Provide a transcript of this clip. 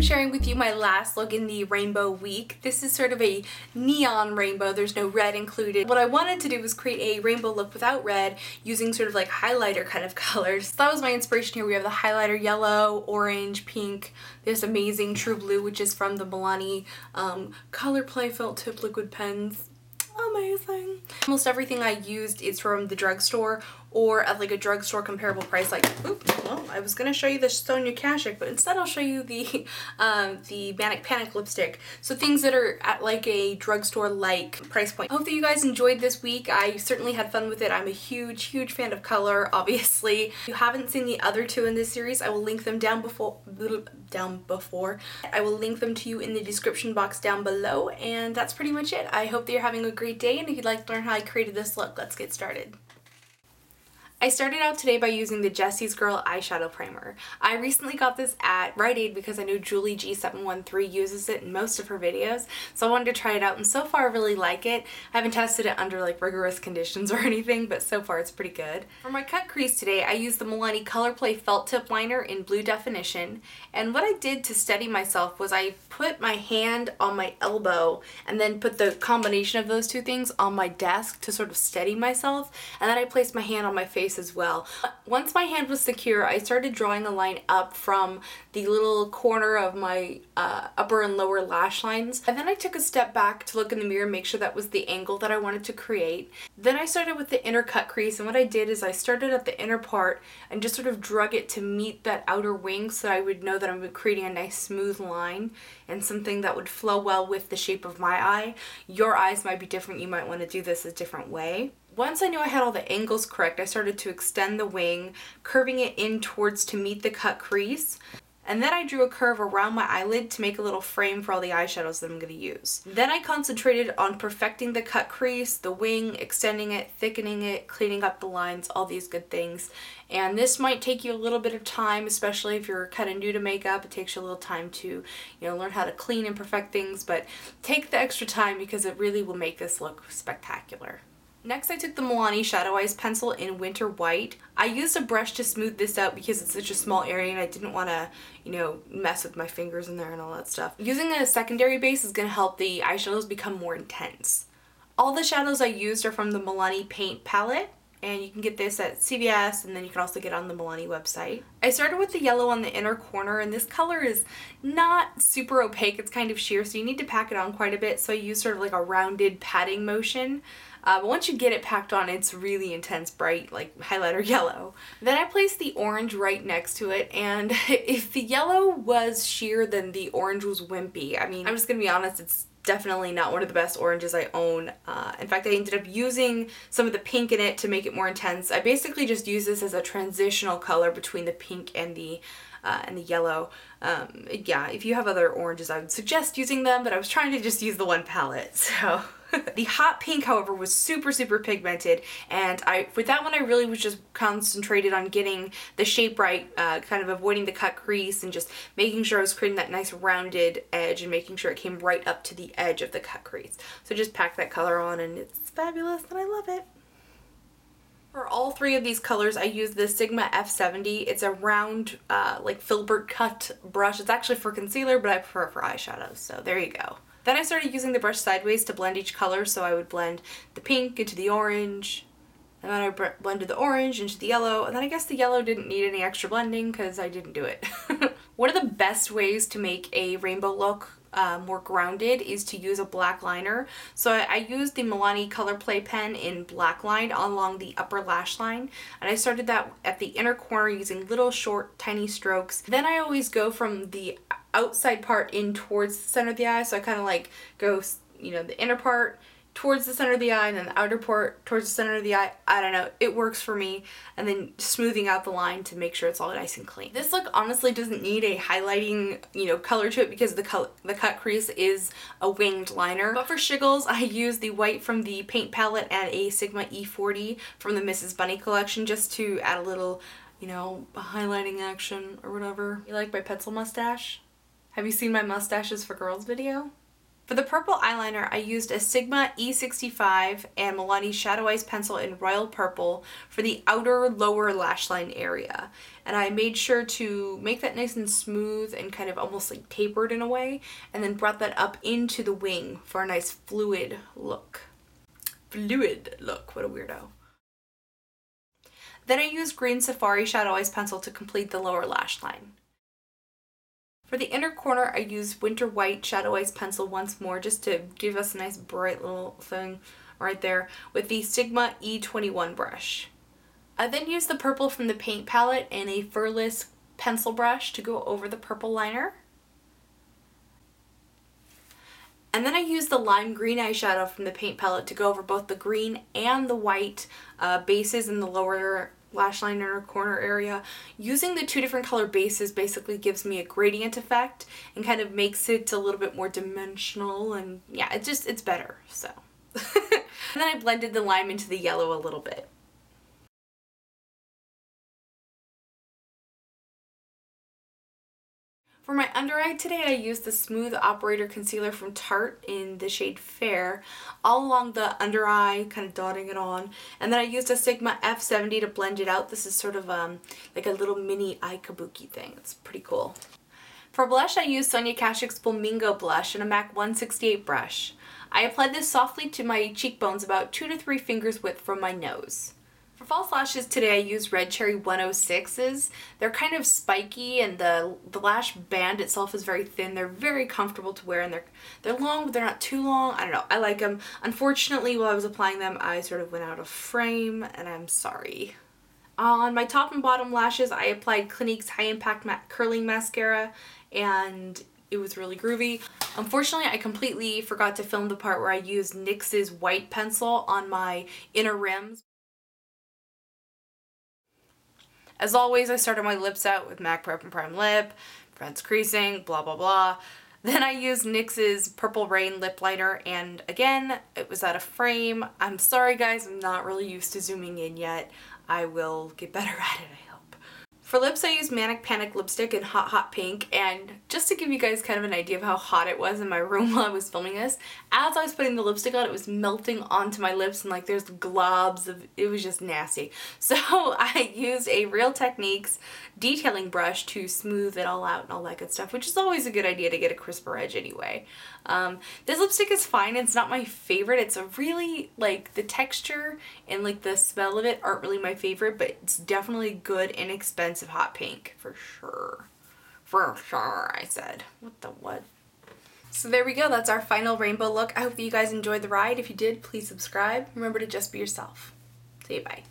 Sharing with you my last look in the rainbow week. This is sort of a neon rainbow. There's no red included. What I wanted to do was create a rainbow look without red using sort of like highlighter kind of colors. So that was my inspiration here. We have the highlighter yellow, orange, pink, this amazing true blue, which is from the Milani Color Play Felt Tip Liquid Pens. Amazing. Almost everything I used is from the drugstore or at like a drugstore comparable price. Like, oops, well, I was gonna show you the Sonia Kashuk, but instead I'll show you the Manic Panic lipstick. So things that are at like a drugstore like price point. I hope that you guys enjoyed this week. I certainly had fun with it. I'm a huge fan of color, obviously. If you haven't seen the other two in this series, I will link them down before. I will link them to you in the description box down below, and that's pretty much it. I hope that you're having a great day, and if you'd like to learn how I created this look, let's get started. I started out today by using the Jessie's Girl eyeshadow primer. I recently got this at Rite Aid because I know Julie G713 uses it in most of her videos, so I wanted to try it out, and so far I really like it. I haven't tested it under like rigorous conditions or anything, but so far it's pretty good. For my cut crease today, I used the Milani Color Play Felt Tip Liner in Blue Definition, and what I did to steady myself was I put my hand on my elbow and then put the combination of those two things on my desk to sort of steady myself, and then I placed my hand on my face as well. Once my hand was secure, I started drawing a line up from the little corner of my upper and lower lash lines, and then I took a step back to look in the mirror and make sure that was the angle that I wanted to create. Then I started with the inner cut crease, and what I did is I started at the inner part and just sort of drug it to meet that outer wing so I would know that I'm creating a nice smooth line and something that would flow well with the shape of my eye. Your eyes might be different. You might want to do this a different way. Once I knew I had all the angles correct, I started to extend the wing, curving it in towards to meet the cut crease. And then I drew a curve around my eyelid to make a little frame for all the eyeshadows that I'm going to use. Then I concentrated on perfecting the cut crease, the wing, extending it, thickening it, cleaning up the lines, all these good things. And this might take you a little bit of time, especially if you're kind of new to makeup. It takes you a little time to, learn how to clean and perfect things, but take the extra time because it really will make this look spectacular. Next, I took the Milani Shadow Eyes pencil in Winter White. I used a brush to smooth this out because it's such a small area and I didn't want to, mess with my fingers in there and all that stuff. Using a secondary base is going to help the eyeshadows become more intense. All the shadows I used are from the Milani Paint Palette, and you can get this at CVS, and then you can also get it on the Milani website. I started with the yellow on the inner corner, and this color is not super opaque. It's kind of sheer, so you need to pack it on quite a bit, so I use sort of like a rounded patting motion. But once you get it packed on, it's really intense, bright, like highlighter yellow. Then I placed the orange right next to it, and if the yellow was sheer, then the orange was wimpy. I mean, I'm just gonna be honest, it's definitely not one of the best oranges I own. In fact, I ended up using some of the pink in it to make it more intense. I basically just use this as a transitional color between the pink and the yellow. Yeah, if you have other oranges, I would suggest using them, but I was trying to just use the one palette, so. The hot pink, however, was super pigmented, and with that one I really was just concentrated on getting the shape right, kind of avoiding the cut crease and just making sure I was creating that nice rounded edge and making sure it came right up to the edge of the cut crease. So just pack that color on and it's fabulous and I love it. For all three of these colors, I use the Sigma F70. It's a round, like filbert cut brush. It's actually for concealer, but I prefer it for eyeshadows, so there you go. Then I started using the brush sideways to blend each color, so I would blend the pink into the orange, and then I blended the orange into the yellow, and then I guess the yellow didn't need any extra blending because I didn't do it. One of the best ways to make a rainbow look more grounded is to use a black liner. So I used the Milani Color Play pen in black line along the upper lash line, and I started that at the inner corner using little short tiny strokes. Then I always go from the outside part in towards the center of the eye, so I kind of like go, the inner part towards the center of the eye and then the outer part towards the center of the eye. I don't know, it works for me. And then smoothing out the line to make sure it's all nice and clean. This look honestly doesn't need a highlighting, color to it because the cut crease is a winged liner. But for shiggles, I use the white from the paint palette and a Sigma E40 from the Mrs. Bunny collection just to add a little you know, highlighting action or whatever. You like my pencil mustache? Have you seen my mustaches for girls video? For the purple eyeliner, I used a Sigma E65 and Milani Shadow Ice pencil in Royal Purple for the outer lower lash line area. And I made sure to make that nice and smooth and kind of almost like tapered in a way, and then brought that up into the wing for a nice fluid look. Fluid look, what a weirdo. Then I used Green Safari Shadow Ice pencil to complete the lower lash line. For the inner corner, I used Winter White Shadow Ice pencil once more just to give us a nice bright little thing right there with the Sigma E21 brush. I then used the purple from the paint palette and a furless pencil brush to go over the purple liner. And then I used the lime green eyeshadow from the paint palette to go over both the green and the white bases in the lower lash line inner corner area. Using the two different color bases basically gives me a gradient effect and kind of makes it a little bit more dimensional, and yeah, it's better, so. And then I blended the lime into the yellow a little bit. For my under eye today, I used the Smooth Operator Concealer from Tarte in the shade Fair, all along the under eye, kind of dotting it on. And then I used a Sigma F70 to blend it out. This is sort of like a little mini eye kabuki thing. It's pretty cool. For blush, I used Sonia Kashuk's Flamingo blush and a MAC 168 brush. I applied this softly to my cheekbones about 2 to 3 fingers width from my nose. For false lashes today, I used Red Cherry 106s. They're kind of spiky, and the lash band itself is very thin. They're very comfortable to wear, and they're long, but they're not too long. I don't know. I like them. Unfortunately, while I was applying them, I sort of went out of frame, and I'm sorry. On my top and bottom lashes, I applied Clinique's High Impact Curling Mascara, and it was really groovy. Unfortunately, I completely forgot to film the part where I used NYX's white pencil on my inner rims. As always, I started my lips out with MAC Prep and Prime Lip, Friends Creasing, blah blah blah. Then I used NYX's Purple Rain lip liner, and again, it was out of frame. I'm sorry guys, I'm not really used to zooming in yet. I will get better at it, I hope. For lips, I used Manic Panic lipstick in Hot Hot Pink, and just to give you guys kind of an idea of how hot it was in my room while I was filming this, as I was putting the lipstick on, it was melting onto my lips, and like there's globs of, it was just nasty. So I used a Real Techniques detailing brush to smooth it all out and all that good stuff, which is always a good idea to get a crisper edge anyway. This lipstick is fine. It's not my favorite. It's a really, like, the texture and like the smell of it aren't really my favorite, but it's definitely good, inexpensive hot pink for sure. For sure, I said. What the what? So there we go. That's our final rainbow look. I hope that you guys enjoyed the ride. If you did, please subscribe. Remember to just be yourself. See you, bye.